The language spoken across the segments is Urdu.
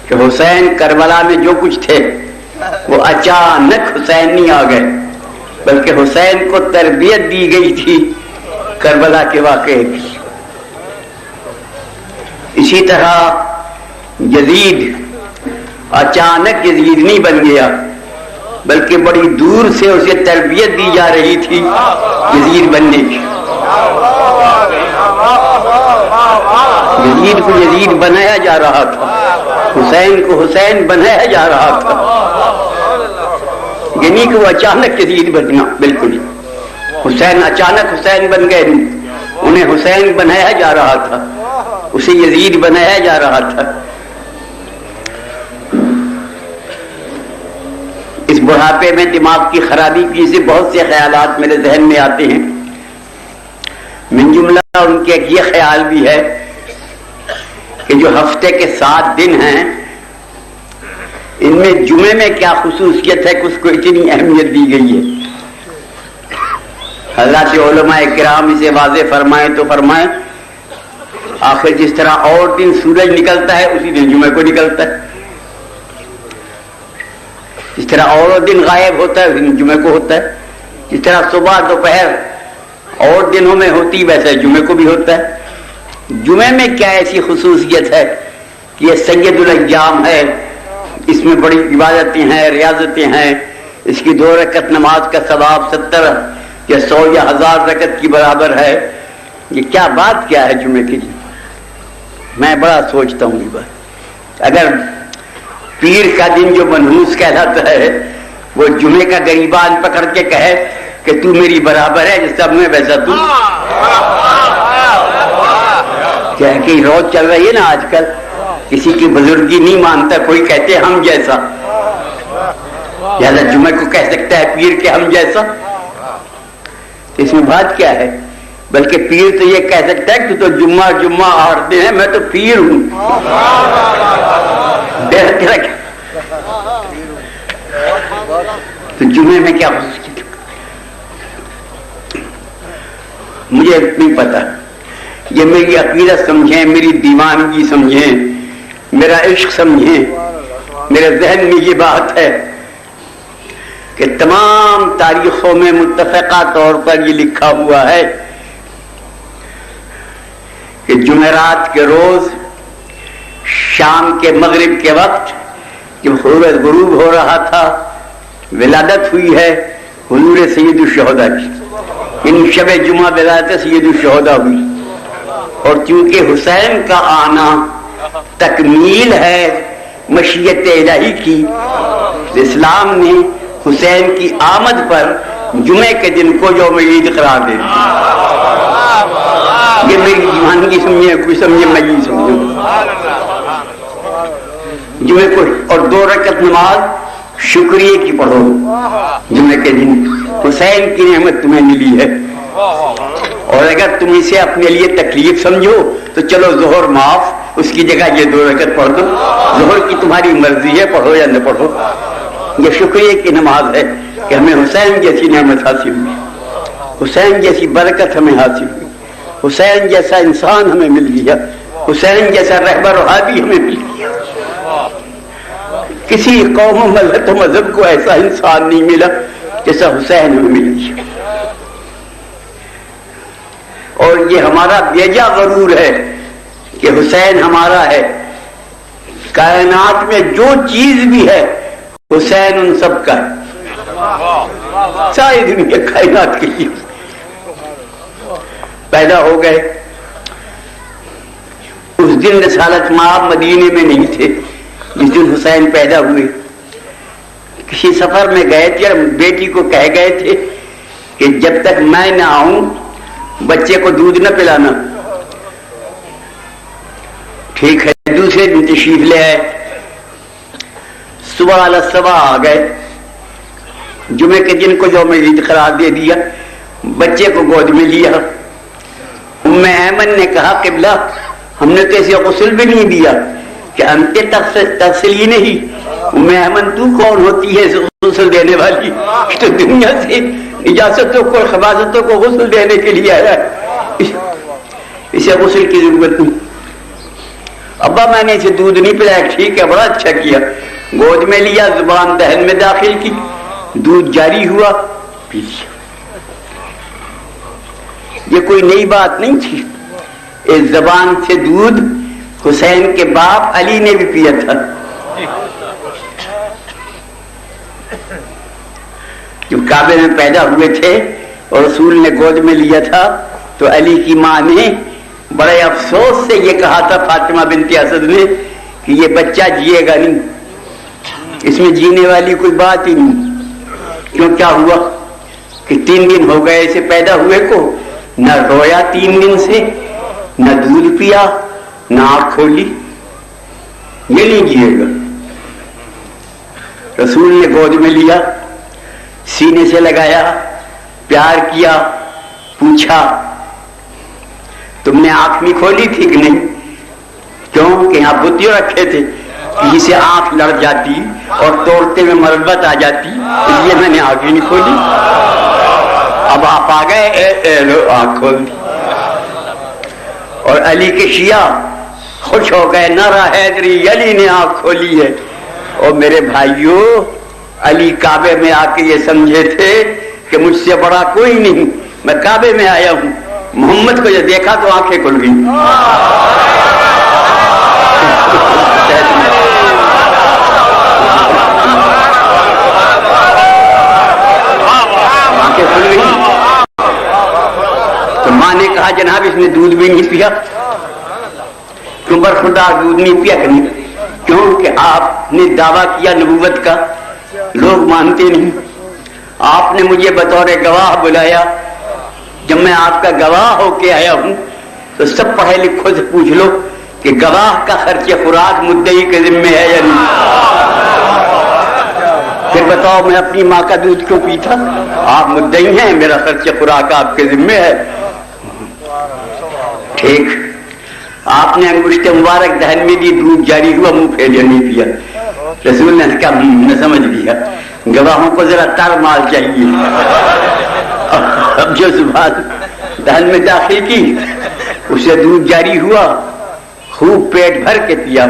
کہ حسین کربلا میں جو کچھ تھے وہ اچانک حسین نہیں آ گئے، بلکہ حسین کو تربیت دی گئی تھی کربلا کے واقعے کی۔ اسی طرح یزید اچانک یزید نہیں بن گیا، بلکہ بڑی دور سے اسے تربیت دی جا رہی تھی یزید بننے کی۔ یزید کو یزید بنایا جا رہا تھا، حسین کو حسین بنایا جا رہا تھا، یعنی کہ وہ اچانک یزید بنا، بالکل حسین اچانک حسین بن گئے، انہیں حسین بنایا جا رہا تھا، اسے یزید بنایا جا رہا تھا۔ اس بڑھاپے میں دماغ کی خرابی کی سے بہت سے خیالات میرے ذہن میں آتے ہیں، من جملہ ان کے ایک یہ خیال بھی ہے کہ جو ہفتے کے 7 دن ہیں ان میں جمعے میں کیا خصوصیت ہے کہ اس کو اتنی اہمیت دی گئی ہے۔ حضرات علماء کرام اسے واضح فرمائیں تو فرمائیں، آخر جس طرح اور دن سورج نکلتا ہے اسی دن جمعے کو نکلتا ہے، جس طرح اور دن غائب ہوتا ہے اسی دن جمعے کو ہوتا ہے، جس طرح صبح دوپہر اور دنوں میں ہوتی ویسے جمعے کو بھی ہوتا ہے۔ جمعے میں کیا ایسی خصوصیت ہے کہ یہ سید الایام ہے، اس میں بڑی عبادتیں ہیں، ریاضتیں ہیں، اس کی 2 رکعت نماز کا ثواب 70 یا 100 یا 1000 رکعت کی برابر ہے، یہ کیا بات کیا ہے جمعے کی؟ میں بڑا سوچتا ہوں یہ بات۔ اگر پیر کا دن جو منحوس کہلاتا ہے وہ جمعے کا گریبان پکڑ کے کہے کہ تو میری برابر ہے جس سب میں ویسا تو کیا کہ روز چل رہی ہے نا آج کل، کسی کی بزرگی نہیں مانتا کوئی، کہتے ہم جیسا، لہذا جمعے کو کہہ سکتا ہے پیر کے ہم جیسا، اس میں بات کیا ہے؟ بلکہ پیر تو یہ کہہ سکتا ہے کہ تو جمعہ آڑتے ہیں، میں تو پیر ہوں۔ تو جمعے میں کیا خصوصیت؟ مجھے نہیں پتا، یہ میری عقیدت سمجھیں، میری دیوانگی سمجھیں، میرا عشق سمجھیں، میرے ذہن میں یہ بات ہے کہ تمام تاریخوں میں متفقہ طور پر یہ لکھا ہوا ہے کہ جمعرات کے روز شام کے مغرب کے وقت جب سورج غروب ہو رہا تھا ولادت ہوئی ہے حضور سید الشہداء کی، ان شب جمعہ ولادت سید الشہداء ہوئی، اور چونکہ حسین کا آنا تکمیل ہے مشیت الہی کی، اسلام نے حسین کی آمد پر جمعے کے دن کو یوم عید قرار دے دیا۔ یہ میری دیوانگی سمجھے، کوئی سمجھے میں یہ سمجھوں، جمعے کو اور 2 رکعت نماز شکریہ کی پڑھو جمعے کے دن، حسین کی نعمت تمہیں ملی ہے، اور اگر تم اسے اپنے لیے تکلیف سمجھو تو چلو ظہر معاف، اس کی جگہ یہ 2 رکعت پڑھ دو، ظہر کی تمہاری مرضی ہے، پڑھو یا نہ پڑھو، یہ شکریہ کی نماز ہے کہ ہمیں حسین جیسی نعمت حاصل ہوئی، حسین جیسی برکت ہمیں حاصل ہوئی، حسین جیسا انسان ہمیں مل گیا، حسین جیسا رہبر و ہادی ہمیں مل گیا۔ کسی قوم و ملت و مذہب کو ایسا انسان نہیں ملا جیسا حسین ہمیں مل گیا، اور یہ ہمارا بیجا غرور ہے کہ حسین ہمارا ہے۔ کائنات میں جو چیز بھی ہے حسین ان سب کا ہے، ساری دنیا کائنات کے لیے پیدا ہو گئے۔ اس دن رسالت مآب مدینے میں نہیں تھے جس دن حسین پیدا ہوئے، کسی سفر میں گئے تھے اور بیٹی کو کہہ گئے تھے کہ جب تک میں نہ آؤں بچے کو دودھ نہ پلانا۔ ٹھیک ہے، دوسرے دن تشریف لے آئے، صبح علیہ صبح آ گئے، جمعے کے دن کو یوم عید قرار دے دیا، بچے کو گود میں لیا۔ ام ایمن نے کہا قبلہ ہم نے تو اسے غسل بھی نہیں دیا کہ انت تغسلی نہیں۔ ام ایمن تو کون ہوتی ہے غسل دینے والی؟ تو دنیا سے اجازتوں کو خباستوں کو غسل دینے کے لیے آیا ہے، اسے غسل کی ضرورت نہیں۔ ابا میں نے اسے دودھ نہیں پلایا. ٹھیک ہے بڑا اچھا کیا. گود میں لیا, زبان دہن میں داخل کی, دودھ جاری ہوا, پی لیا. یہ کوئی نئی بات نہیں تھی. اس زبان سے دودھ حسین کے باپ علی نے بھی پیا تھا. جب کعبے میں پیدا ہوئے تھے اور رسول نے گود میں لیا تھا تو علی کی ماں نے بڑے افسوس سے یہ کہا تھا فاطمہ بنت اسد نے کہ یہ بچہ جیے گا نہیں, اس میں جینے والی کوئی بات ہی نہیں. کیوں, کیا ہوا کہ 3 دن ہو گئے اسے پیدا ہوئے کو, نہ رویا 3 دن سے, نہ دودھ پیا, نہ آنکھ کھولی, یہ نہیں جیے گا. رسول نے گود میں لیا, سینے سے لگایا, پیار کیا, پوچھا تم نے آنکھ نہیں کھولی تھی کہ نہیں؟ کیوں کہ یہاں بتیوں رکھے تھے, کسی سے آنکھ لڑ جاتی اور توڑتے میں مربت آ جاتی, اس لیے میں نے آنکھ ہی نہیں کھولی. اب آپ آ گئے, آنکھ کھول دی. اور علی کے شیعہ خوش ہو گئے, نعرہ حیدری, علی نے آنکھ کھولی ہے. اور میرے بھائیوں, علی کعبے میں آ کے یہ سمجھے تھے کہ مجھ سے بڑا کوئی نہیں, میں کعبے میں آیا ہوں. محمد کو جو دیکھا تو آنکھیں کھل گئی. آنکھیں کھل گئی. تو ماں نے کہا جناب اس نے دودھ بھی نہیں پیا. کیوں برخوردار دودھ نہیں پیا؟ کہ نہیں, کیونکہ آپ نے دعویٰ کیا نبوت کا, لوگ مانتے نہیں. آپ نے مجھے بطور گواہ بلایا, جب میں آپ کا گواہ ہو کے آیا ہوں تو سب پڑھے لکھوں سے پوچھ لو کہ گواہ کا خرچ خوراک مدعی کے ذمہ ہے یا نہیں. پھر بتاؤ میں اپنی ماں کا دودھ کیوں پیتا؟ آپ مدعی ہیں, میرا خرچ خوراک آپ کے ذمہ ہے. ٹھیک, آپ نے انگشت مبارک دہن میں دی, دودھ جاری ہوا, منہ پھیلیا نہیں پیا. رسول نے کہا میں سمجھ لیا, گواہوں کو ذرا تر مال چاہیے. اب جو زبان دہن میں داخل کی اسے دودھ جاری ہوا, خوب پیٹ بھر کے پیا.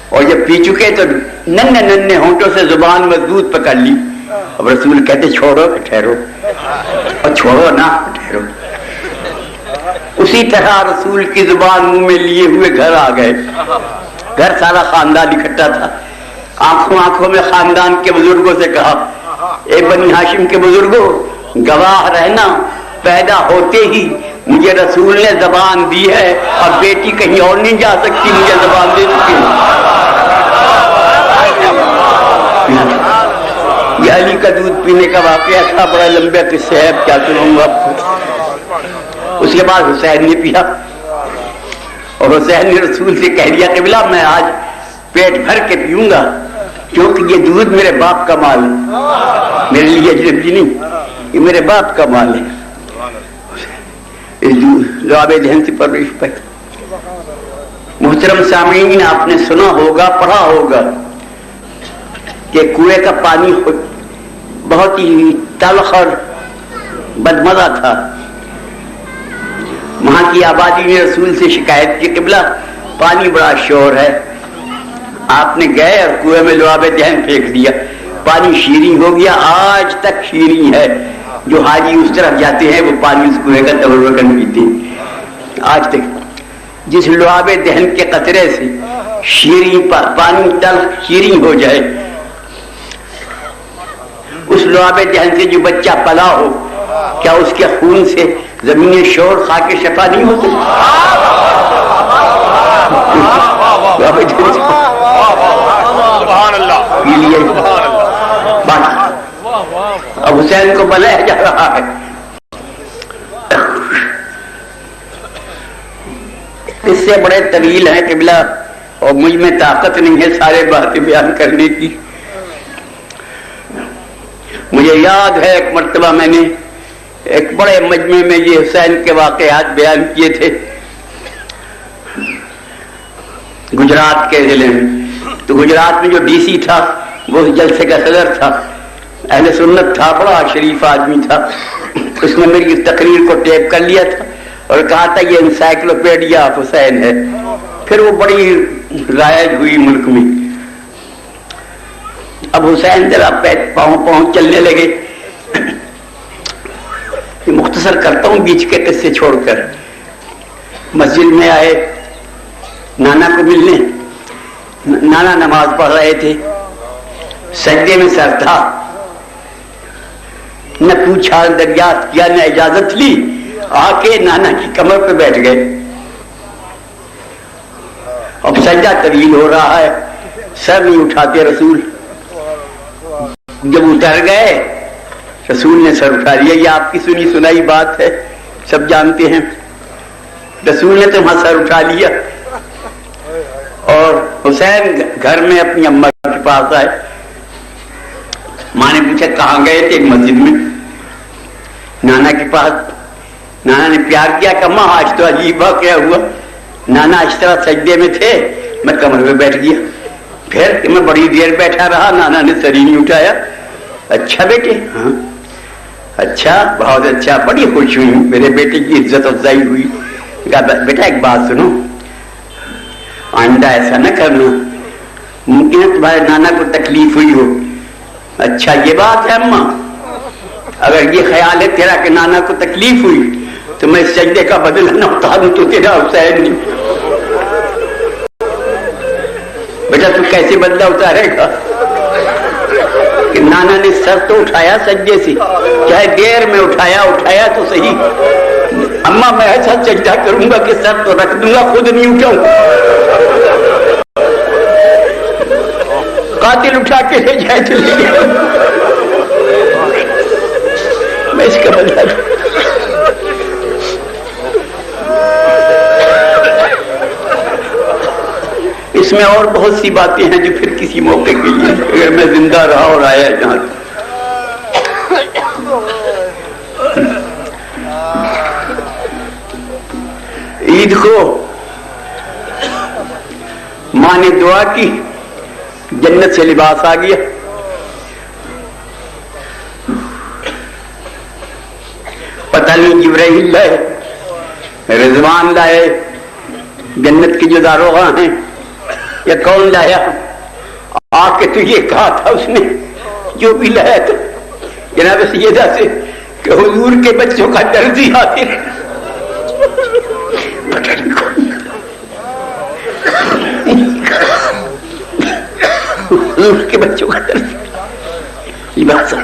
اور جب پی چکے تو ننھے ننھے ہونٹوں سے زبان میں دودھ پکڑ لی. اب رسول کہتے چھوڑو کہ ٹھہرو, اور چھوڑو نہ ٹھہرو. اسی طرح رسول کی زبان منہ میں لیے ہوئے گھر آ گئے. گھر سارا خاندان اکٹھا تھا. آنکھوں آنکھوں میں خاندان کے بزرگوں سے کہا, اے بنی ہاشم کے بزرگوں, گواہ رہنا, پیدا ہوتے ہی مجھے رسول نے زبان دی ہے اور بیٹی کہیں اور نہیں جا سکتی, مجھے زبان دے چکی ہے. یہ علی کا دودھ پینے کا واقعہ تھا, بڑا لمبے قصے ہے, کیا سنوں گا آپ کو. اس کے بعد حسین نے پیا اور حسین نے رسول سے کہہ دیا کہ بلا میں آج پیٹ بھر کے پیوں گا, کیونکہ یہ دودھ میرے باپ کا مال ہے, میرے لیے اجنبی نہیں, یہ میرے باپ کا مال ہے. لعاب دہن سے پرورش پائی. محترم سامعین, آپ نے سنا ہوگا, پڑھا ہوگا کہ کنویں کا پانی بہت ہی تلخ اور بدمزہ تھا. وہاں کی آبادی نے رسول سے شکایت کی, قبلہ پانی بڑا شور ہے. آپ نے گئے اور کنویں میں لعاب دہن پھینک دیا, پانی شیریں ہو گیا. آج تک شیریں ہے, جو حاجی اس طرف جاتے ہیں وہ پانی اس کنویں کا تبرکن پیتے ہیں آج تک. جس لعاب دہن کے قطرے سے شیریں پانی تلخ شیریں ہو جائے, اس لعاب دہن سے جو بچہ پلا ہو, کیا اس کے خون سے زمین شور کھا کے شفا نہیں ہوتے؟ اب حسین کو بلایا جا رہا ہے. اس سے بڑے طویل ہیں قبلہ, اور مجھ میں طاقت نہیں ہے سارے باتیں بیان کرنے کی. مجھے یاد ہے ایک مرتبہ میں نے ایک بڑے مجمع میں یہ حسین کے واقعات بیان کیے تھے گجرات کے ضلع میں. تو گجرات میں جو ڈی سی تھا وہ جلسے کا صدر تھا, اہل سنت تھا, بڑا شریف آدمی تھا. اس نے میری تقریر کو ٹیپ کر لیا تھا اور کہا تھا یہ انسائکلوپیڈیا آف حسین ہے. پھر وہ بڑی رائج ہوئی ملک میں. اب حسین ذرا پاؤں چلنے لگے. مختصر کرتا ہوں بیچ کے قصے چھوڑ کر. مسجد میں آئے نانا کو ملنے. نانا نماز پڑھ رہے تھے, سجدے میں سر تھا. نہ پوچھا, دریافت کیا, نہ اجازت لی, آ کے نانا کی کمر پہ بیٹھ گئے. اب سجدہ طویل ہو رہا ہے, سر نہیں اٹھاتے رسول. جب اتر گئے رسول نے سر اٹھا لیا. یہ آپ کی سنی سنائی بات ہے, سب جانتے ہیں. رسول نے تو وہاں سر اٹھا لیا. اور حسین گھر میں اپنی اماں کے پاس آئے. ماں نے پوچھا کہاں گئے تھے؟ مسجد میں. نانا کے پاس. نانا نے پیار کیا کہ اماں آج تو عجیب واقعہ ہوا. نانا اس طرح سجدے میں تھے, میں کمر میں بیٹھ گیا. پھر میں بڑی دیر بیٹھا رہا, نانا نے سر ہی نہیں اٹھایا. اچھا بیٹے, ہاں اچھا, بہت اچھا, بڑی خوش ہوئی, میرے بیٹے کی عزت افزائی ہوئی. کہا بیٹا ایک بات سنو, آئندہ ایسا نہ کرنا, ممکن ہے تمہارے نانا کو تکلیف ہوئی ہو. اچھا یہ بات ہے اماں, اگر یہ خیال ہے تیرا کہ نانا کو تکلیف ہوئی تو میں سجدے کا بدلہ نہ اتاروں تو تیرا حسین نہیں. بیٹا تو کیسے بدلہ اتارے گا کہ نانا نے سر تو اٹھایا سجدے سے, چاہے دیر میں اٹھایا تو صحیح. اماں میں ایسا سجدہ کروں گا کہ سر تو رکھ دوں گا, خود نہیں اٹھاؤں. قاتل اٹھا کے لے جائے تو لے جائے, میں اس کا بدلہ دوں. اس میں اور بہت سی باتیں ہیں جو پھر کسی موقع کے لیے, اگر میں زندہ رہا اور آیا جہاں. عید کو ماں نے دعا کی, جنت سے لباس آ گیا. پتہ نہیں جبرائیل لائے, رضوان لائے, جنت کے جو داروغہ ہیں, یا کون لایا. آ کے تو یہ کہا تھا اس نے جو بھی لایا تھا جناب سیدہ سے کہ حضور کے بچوں کا درزی حاضر ہے. حضور کے بچوں کا درزی لباس.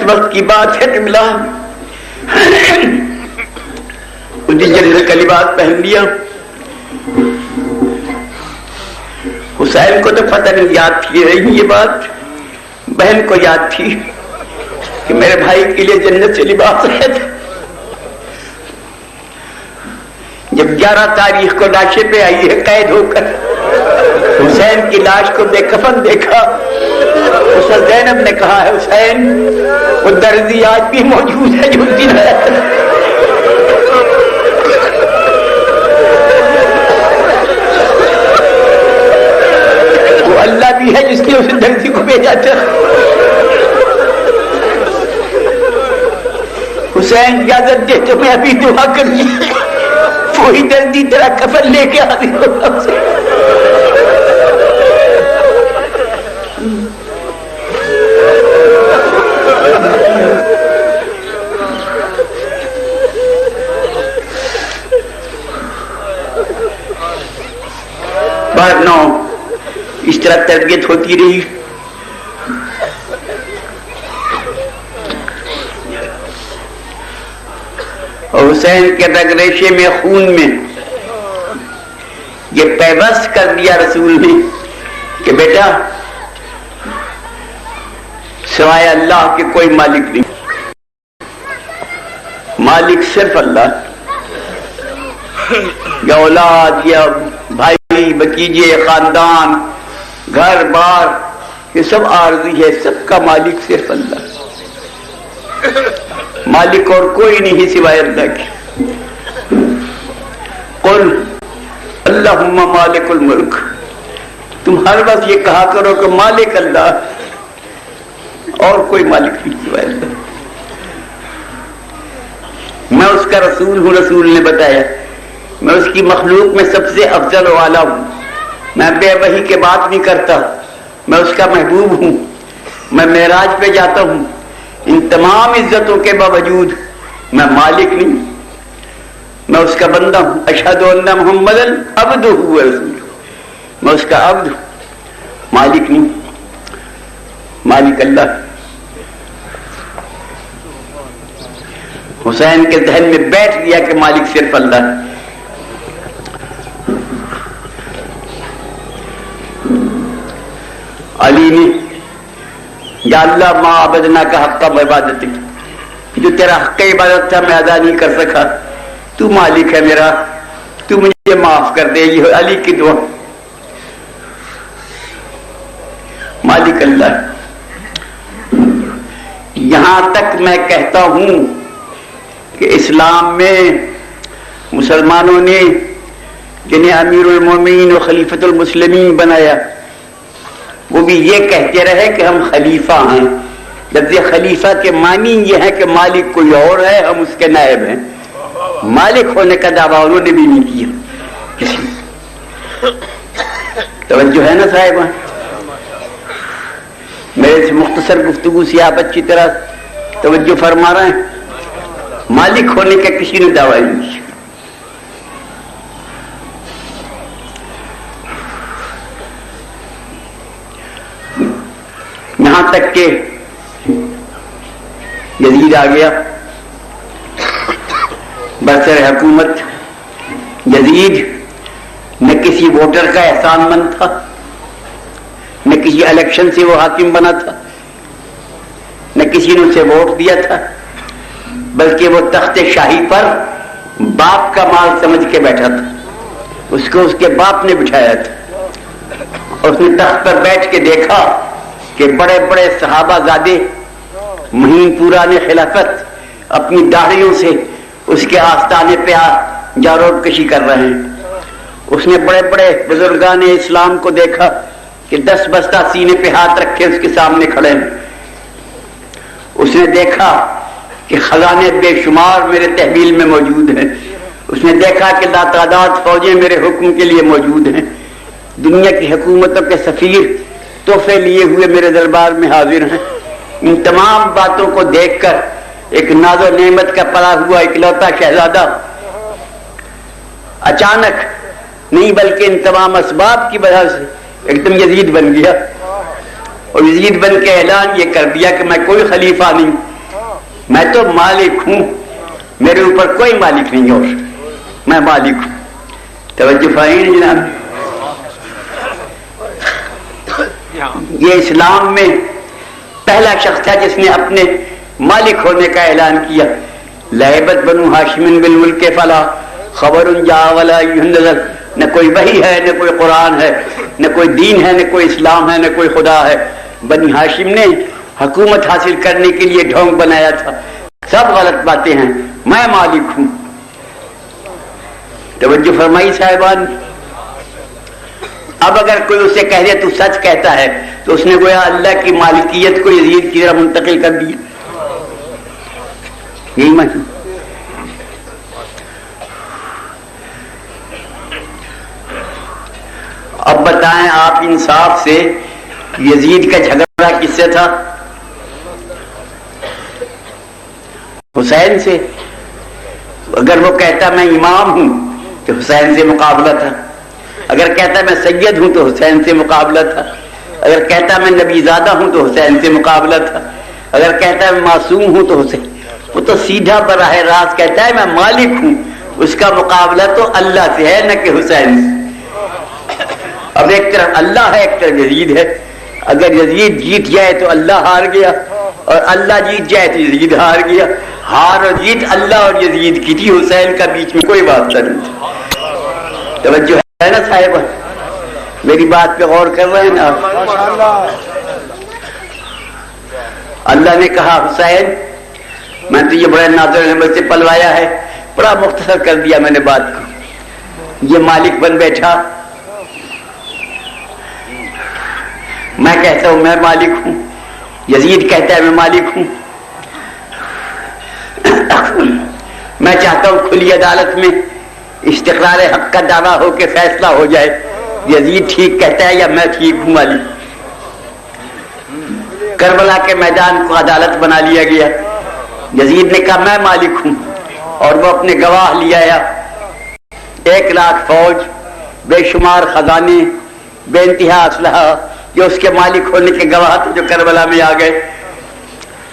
وقت کی بات ہے کہ ملا جنت کا لباس پہن لیا. حسین کو تو پتہ نہیں یاد تھی رہی یہ بات, بہن کو یاد تھی کہ میرے بھائی کے لیے جنت سے لباس ہے. جب 11 تاریخ کو لاشیں پہ آئی ہے قید ہو کر, حسین کی لاش کو بے کفن دیکھا. اس وقت زینب نے کہا ہے حسین وہ درزی آج بھی موجود ہے جو دن ہے. وہ اللہ بھی ہے جس نے اس درزی کو بھیجا تھا. حسین اجازت دے تو میں ابھی دعا کر لی, وہی درزی تیرا کفن لے کے حاضر ہوتا. اس طرح تربیت ہوتی رہی. اور حسین کے رگ ریشے میں, خون میں یہ پیوست کر دیا رسول نے کہ بیٹا سوائے اللہ کے کوئی مالک نہیں, مالک صرف اللہ. یا اولاد, یا بھائی بتیجے, خاندان, گھر بار, یہ سب عارضی ہے, سب کا مالک صرف اللہ. مالک اور کوئی نہیں سوائے اللہ کے. قل اللہم مالک الملک تم ہر وقت یہ کہا کرو کہ مالک اللہ، اور کوئی مالک نہیں سوائے اللہ، میں اس کا رسول ہوں، رسول نے بتایا میں اس کی مخلوق میں سب سے افضل و اعلیٰ ہوں، میں بے وحی کے بات نہیں کرتا، میں اس کا محبوب ہوں، میں معراج پہ جاتا ہوں، ان تمام عزتوں کے باوجود میں مالک نہیں، میں اس کا بندہ ہوں، اشہد ان محمد عبدہ و رسولہ، میں اس کا عبد ہوں، مالک نہیں، مالک اللہ۔ حسین کے ذہن میں بیٹھ گیا کہ مالک صرف اللہ ہے۔ علی نے یا اللہ ما عبدنا کا حق کا عبادت، جو تیرا حق عبادت تھا میں ادا نہیں کر سکا، تو مالک ہے میرا، تو مجھے معاف کر دے، یہ علی کی دعا، مالک اللہ۔ یہاں تک میں کہتا ہوں کہ اسلام میں مسلمانوں نے جنہیں امیر المومنین و خلیفۃ المسلمین بنایا، وہ بھی یہ کہتے رہے کہ ہم خلیفہ ہیں۔ لفظ خلیفہ کے معنی یہ ہے کہ مالک کوئی اور ہے، ہم اس کے نائب ہیں۔ مالک ہونے کا دعویٰ انہوں نے بھی نہیں کیا کسی۔ توجہ ہے نا صاحب؟ میرے سے مختصر گفتگو سے آپ اچھی طرح توجہ فرما رہے ہیں، مالک ہونے کا کسی نے دعویٰ نہیں کیا۔ یہاں تک کہ یزید آ گیا برسر حکومت۔ یزید نہ کسی ووٹر کا احسان مند تھا، نہ کسی الیکشن سے وہ حاکم بنا تھا، نہ کسی نے اسے ووٹ دیا تھا، بلکہ وہ تخت شاہی پر باپ کا مال سمجھ کے بیٹھا تھا، اس کو اس کے باپ نے بٹھایا تھا۔ اور اس نے تخت پر بیٹھ کے دیکھا کہ بڑے بڑے صحابہ زادے مہین پوران خلافت اپنی داڑھیوں سے اس کے آستانے پہ جاروب کشی کر رہے ہیں۔ اس نے بڑے بڑے بزرگان اسلام کو دیکھا کہ 10 بستہ سینے پہ ہاتھ رکھے اس کے سامنے کھڑے ہیں۔ اس نے دیکھا کہ خزانے بے شمار میرے تحویل میں موجود ہیں۔ اس نے دیکھا کہ لاتعداد فوجیں میرے حکم کے لیے موجود ہیں، دنیا کی حکومتوں کے سفیر تحفے لیے ہوئے میرے دربار میں حاضر ہیں۔ ان تمام باتوں کو دیکھ کر ایک ناز و نعمت کا پلا ہوا اکلوتا شہزادہ اچانک نہیں بلکہ ان تمام اسباب کی وجہ سے ایک دم یزید بن گیا، اور یزید بن کے اعلان یہ کر دیا کہ میں کوئی خلیفہ نہیں، میں تو مالک ہوں، میرے اوپر کوئی مالک نہیں اور میں مالک ہوں۔ توجہ فرمائیں جناب، یہ اسلام میں پہلا شخص تھا جس نے اپنے مالک ہونے کا اعلان کیا۔ لعبت بنو ہاشم بالملک فلا خبر جا ولا ينزل، نہ کوئی وحی ہے، نہ کوئی قرآن ہے، نہ کوئی دین ہے، نہ کوئی اسلام ہے، نہ کوئی خدا ہے۔ بنی ہاشم نے حکومت حاصل کرنے کے لیے ڈھونگ بنایا تھا، سب غلط باتیں ہیں، میں مالک ہوں۔ توجہ فرمائی صاحبان۔ اب اگر کوئی اسے کہہ دے تو سچ کہتا ہے تو اس نے گویا اللہ کی مالکیت کو یزید کی طرح منتقل کر دیا، یہی معنی۔ اب بتائیں آپ انصاف سے یزید کا جھگڑا کس سے تھا؟ حسین سے۔ اگر وہ کہتا میں امام ہوں تو حسین سے مقابلہ تھا، اگر کہتا میں سید ہوں تو حسین سے مقابلہ تھا، اگر کہتا میں نبی زادہ ہوں تو حسین سے مقابلہ تھا، اگر کہتا میں معصوم ہوں تو حسین۔ وہ تو سیدھا براہ راست کہتا ہے میں مالک ہوں، اس کا مقابلہ تو اللہ سے ہے نہ کہ حسین سے۔ اب ایک طرف اللہ ہے، ایک طرف یزید ہے۔ اگر یزید جیت جائے تو اللہ ہار گیا، اور اللہ جیت جائے تو یزید ہار گیا۔ ہار اور جیت اللہ اور یزید کی تھی، حسین کا بیچ میں کوئی واسطہ نہیں تھا۔ توجہ ہے نا صاحب؟ میری بات پہ غور کر رہے ہیں نا؟ اللہ نے کہا حسین میں تو یہ بڑے نازر نعمت سے پلوایا ہے، بڑا مختصر کر دیا میں نے بات کو، یہ مالک بن بیٹھا، میں کہتا ہوں میں مالک ہوں، یزید کہتا ہے میں مالک ہوں۔ میں چاہتا ہوں کھلی عدالت میں استقرار حق کا دعویٰ ہو کے فیصلہ ہو جائے، یزید ٹھیک کہتا ہے یا میں ٹھیک ہوں مالک۔ کربلا کے میدان کو عدالت بنا لیا گیا، یزید نے کہا میں مالک ہوں، اور وہ اپنے گواہ لے آیا، 1,00,000 فوج، بے شمار خزانے، بے انتہا اسلحہ، جو اس کے مالک ہونے کے گواہ تھے جو کربلا میں آ گئے۔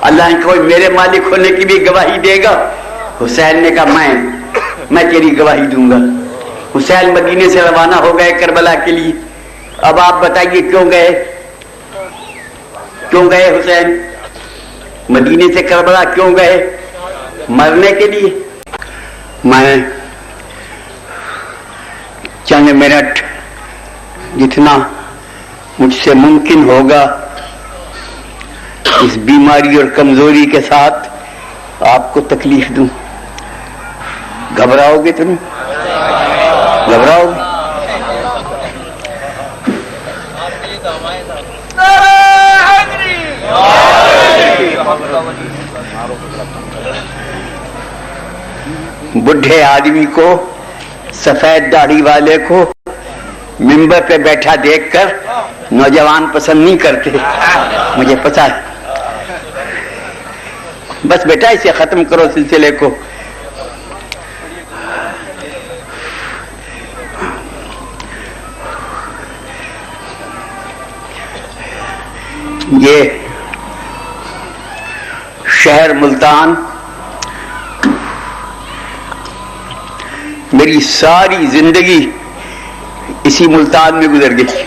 اللہ نے کوئی میرے مالک ہونے کی بھی گواہی دے گا؟ حسین نے کہا میں تیری گواہی دوں گا۔ حسین مدینے سے روانہ ہو گئے کربلا کے لیے۔ اب آپ بتائیے کیوں گئے حسین مدینے سے کربلا؟ کیوں گئے؟ مرنے کے لیے۔ میں چند منٹ جتنا مجھ سے ممکن ہوگا اس بیماری اور کمزوری کے ساتھ آپ کو تکلیف دوں۔ گھبراؤ گے تم؟ گھبراؤ گے؟ بڈھے آدمی کو، سفید داڑھی والے کو ممبر پہ بیٹھا دیکھ کر نوجوان پسند نہیں کرتے، مجھے پتا ہے۔ بس بیٹا اسے ختم کرو سلسلے کو۔ یہ شہر ملتان میری ساری زندگی اسی ملتان میں گزر گئی۔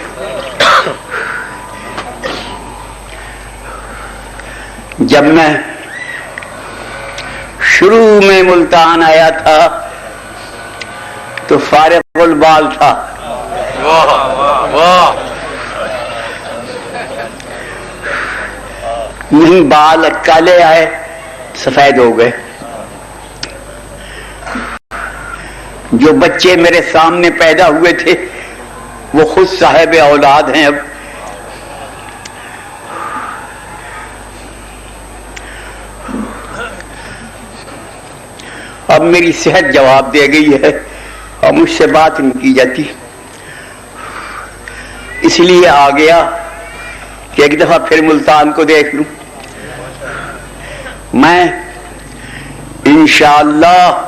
جب میں شروع میں ملتان آیا تھا تو فارغ البال تھا، نہیں بال کالے آئے سفید ہو گئے۔ جو بچے میرے سامنے پیدا ہوئے تھے وہ خود صاحب اولاد ہیں۔ اب میری صحت جواب دے گئی ہے اور مجھ سے بات نہیں کی جاتی، اس لیے آ گیا کہ ایک دفعہ پھر ملتان کو دیکھ لوں۔ میں انشاءاللہ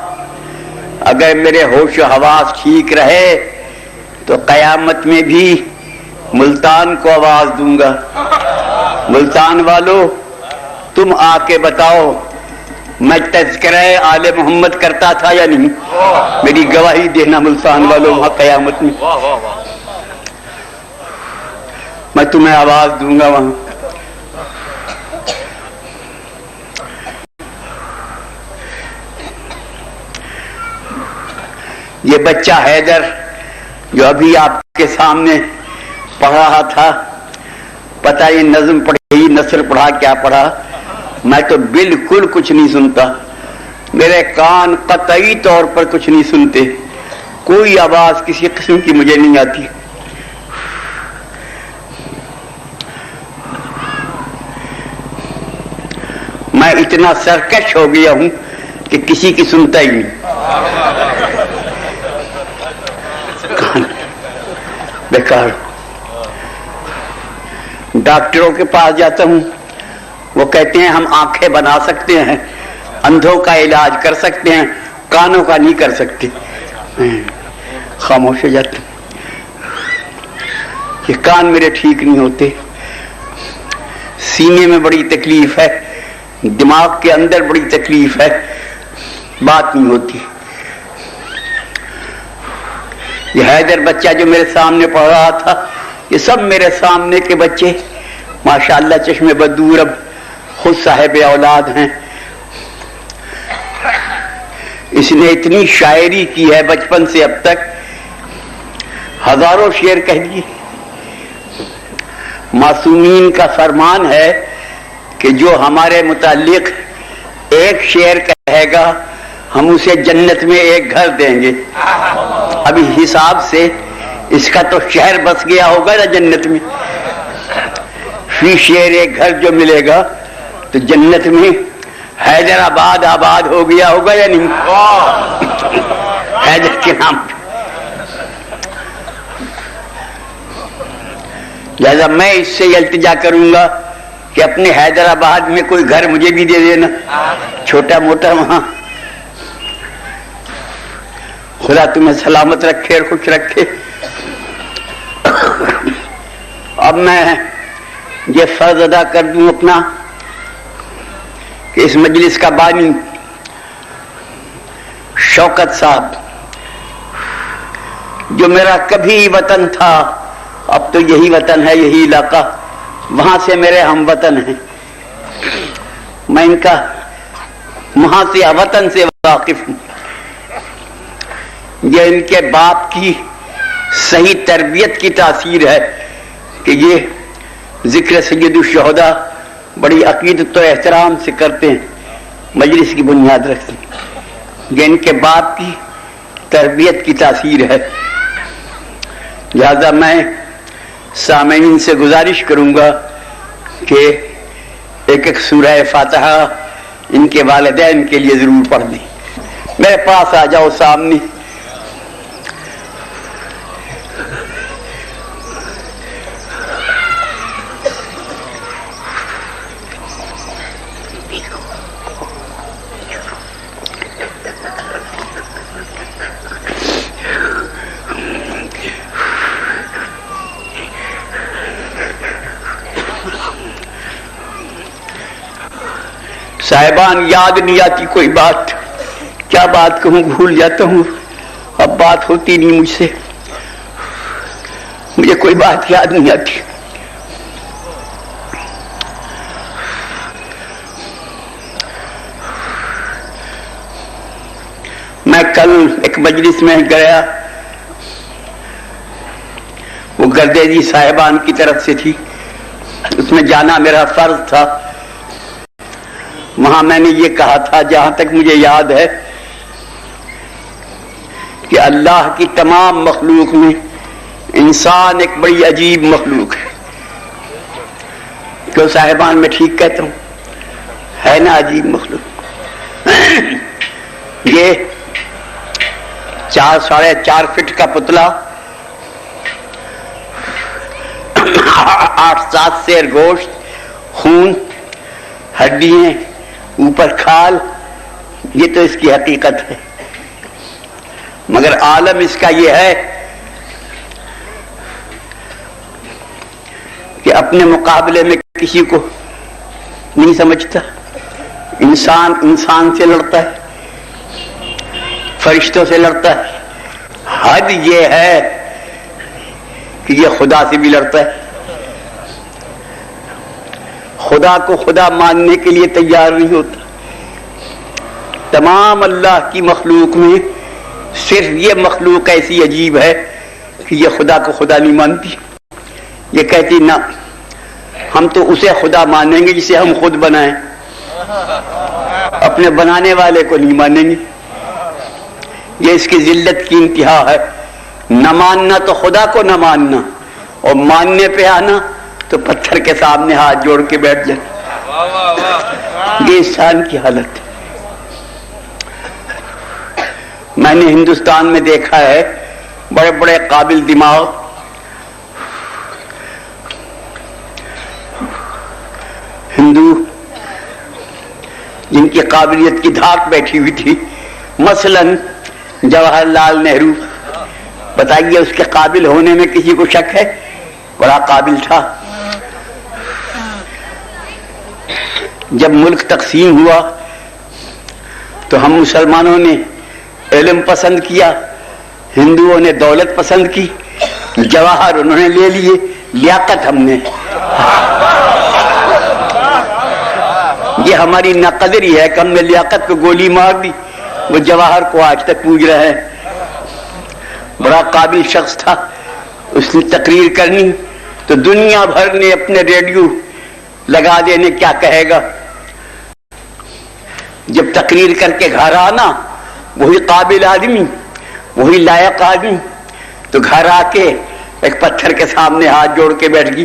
اگر میرے ہوش و حواس ٹھیک رہے تو قیامت میں بھی ملتان کو آواز دوں گا، ملتان والو تم آ کے بتاؤ میں تذکرہ آل محمد کرتا تھا یا نہیں، میری گواہی دینا ملتان والو وہاں قیامت میں، میں تمہیں آواز دوں گا وہاں۔ یہ بچہ حیدر جو ابھی آپ کے سامنے پڑھ رہا تھا، پتہ یہ نظم پڑھی نثر پڑھا کیا پڑھا، میں تو بالکل کچھ نہیں سنتا، میرے کان قطعی طور پر کچھ نہیں سنتے، کوئی آواز کسی قسم کی مجھے نہیں آتی۔ میں اتنا سرکش ہو گیا ہوں کہ کسی کی سنتا ہی نہیں، بیکار۔ ڈاکٹروں کے پاس جاتا ہوں، وہ کہتے ہیں ہم آنکھیں بنا سکتے ہیں، اندھوں کا علاج کر سکتے ہیں، کانوں کا نہیں کر سکتے، خاموش ہو جاتے ہیں۔ یہ کان میرے ٹھیک نہیں ہوتے، سینے میں بڑی تکلیف ہے، دماغ کے اندر بڑی تکلیف ہے، بات نہیں ہوتی۔ یہ حیدر بچہ جو میرے سامنے پڑھ رہا تھا، یہ سب میرے سامنے کے بچے ماشاءاللہ چشم بدور اب خود صاحب اولاد ہیں۔ اس نے اتنی شاعری کی ہے بچپن سے اب تک، ہزاروں شعر کہہ دیے۔ معصومین کا فرمان ہے کہ جو ہمارے متعلق ایک شعر کہے گا ہم اسے جنت میں ایک گھر دیں گے۔ ابھی حساب سے اس کا تو شہر بس گیا ہوگا نا جنت میں۔ فی شعر گھر جو ملے گا تو جنت میں حیدرآباد آباد ہو گیا ہوگا یا نہیں؟ حیدر کے نام پہ. لہذا میں اس سے التجا کروں گا کہ اپنے حیدرآباد میں کوئی گھر مجھے بھی دے دینا، چھوٹا موٹا وہاں. خدا تمہیں سلامت رکھے اور خوش رکھے. اب میں یہ فرض ادا کر دوں اپنا کہ اس مجلس کا بانی شوکت صاحب جو میرا کبھی وطن تھا، اب تو یہی وطن ہے، یہی علاقہ، وہاں سے میرے ہم وطن ہیں. میں ان کا وہاں سے وطن سے واقف ہوں. یہ ان کے باپ کی صحیح تربیت کی تاثیر ہے کہ یہ ذکر سید الشہداء بڑی عقیدت و احترام سے کرتے ہیں، مجلس کی بنیاد رکھتے ہیں. یہ ان کے باپ کی تربیت کی تاثیر ہے. لہذا میں سامعین سے گزارش کروں گا کہ ایک ایک سورہ فاتحہ ان کے والدین کے لیے ضرور پڑھ دیں. میرے پاس آ جاؤ سامنے. صاحبان یاد نہیں آتی کوئی بات، کیا بات کہوں، بھول جاتا ہوں. اب بات ہوتی نہیں مجھ سے، مجھے کوئی بات یاد نہیں آتی. میں کل ایک مجلس میں گیا، وہ گردیزی صاحبان کی طرف سے تھی، اس میں جانا میرا فرض تھا. وہاں میں نے یہ کہا تھا، جہاں تک مجھے یاد ہے، کہ اللہ کی تمام مخلوق میں انسان ایک بڑی عجیب مخلوق ہے. کیوں صاحبان میں ٹھیک کہتا ہوں؟ ہے نا عجیب مخلوق. یہ 4 ساڑھے 4 فٹ کا پتلا، 8-7 سیر گوشت، خون، ہڈیاں، اوپر کھال، یہ تو اس کی حقیقت ہے. مگر عالم اس کا یہ ہے کہ اپنے مقابلے میں کسی کو نہیں سمجھتا. انسان انسان سے لڑتا ہے، فرشتوں سے لڑتا ہے. حد یہ ہے کہ یہ خدا سے بھی لڑتا ہے. خدا کو خدا ماننے کے لیے تیار نہیں ہوتا. تمام اللہ کی مخلوق میں صرف یہ مخلوق ایسی عجیب ہے کہ یہ خدا کو خدا نہیں مانتی. یہ کہتی نہ، ہم تو اسے خدا مانیں گے جسے ہم خود بنائیں، اپنے بنانے والے کو نہیں مانیں گے. یہ اس کی ذلت کی انتہا ہے. نہ ماننا تو خدا کو نہ ماننا، اور ماننے پہ آنا تو پتھر کے سامنے ہاتھ جوڑ کے بیٹھ جائے. یہ انسان کی حالت ہے. میں نے ہندوستان میں دیکھا ہے بڑے بڑے قابل دماغ ہندو جن کی قابلیت کی دھاک بیٹھی ہوئی تھی، مثلا جواہر لال نہرو. بتائیے اس کے قابل ہونے میں کسی کو شک ہے؟ بڑا قابل تھا. جب ملک تقسیم ہوا تو ہم مسلمانوں نے علم پسند کیا، ہندوؤں نے دولت پسند کی. جواہر انہوں نے لے لیے، لیاقت ہم نے. یہ ہماری ناقدری ہے کہ ہم نے لیاقت کو گولی مار دی. وہ جواہر کو آج تک پوج رہے ہیں. بڑا قابل شخص تھا. اس نے تقریر کرنی تو دنیا بھر نے اپنے ریڈیو لگا دینے کیا کہے گا. جب تقریر کر کے گھر آنا، وہی قابل آدمی، وہی لائق آدمی، تو گھر آ کے ایک پتھر کے سامنے ہاتھ جوڑ کے بیٹھ گئی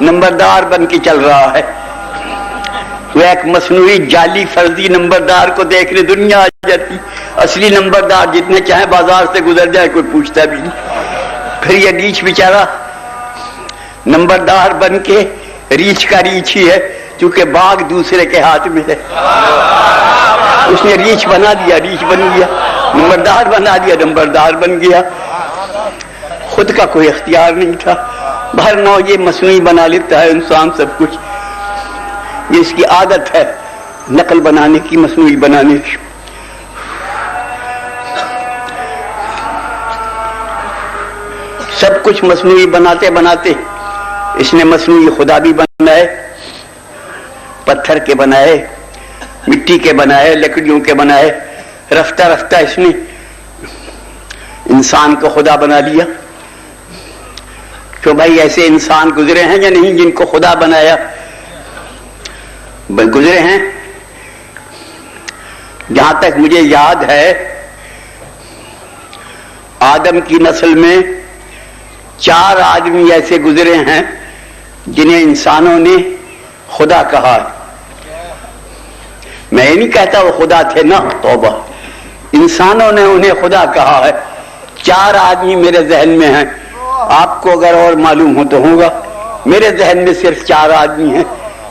نمبردار بن کے چل رہا ہے. وہ ایک مصنوعی جعلی فرضی نمبردار کو دیکھنے دنیا آ جاتی. اصلی نمبردار جتنے چاہے بازار سے گزر جائے کوئی پوچھتا بھی نہیں. پھر یہ ریچھ بیچارہ نمبردار بن کے ریچھ کا ریچھ ہی ہے، چونکہ باغ دوسرے کے ہاتھ میں ہے. اس نے ریچھ بنا دیا، ریچھ بن گیا. نمبردار بنا دیا، نمبردار بن گیا. خود کا کوئی اختیار نہیں تھا. بہر نو یہ مصنوعی بنا لیتا ہے انسان سب کچھ. یہ اس کی عادت ہے نقل بنانے کی، مصنوعی بنانے کی. سب کچھ مصنوعی بناتے بناتے اس نے مصنوعی خدا بھی بنائے، پتھر کے بنائے، مٹی کے بنائے، لکڑیوں کے بنائے. رفتہ رفتہ اس نے انسان کو خدا بنا لیا. تو بھائی ایسے انسان گزرے ہیں یا نہیں جن کو خدا بنایا؟ گزرے ہیں. جہاں تک مجھے یاد ہے آدم کی نسل میں 4 آدمی ایسے گزرے ہیں جنہیں انسانوں نے خدا کہا. میں یہ نہیں کہتا وہ خدا تھے نا، توبہ، انسانوں نے انہیں خدا کہا ہے. 4 آدمی میرے ذہن میں ہیں. آپ کو اگر اور معلوم ہو تو ہوگا. میرے ذہن میں صرف 4 آدمی ہیں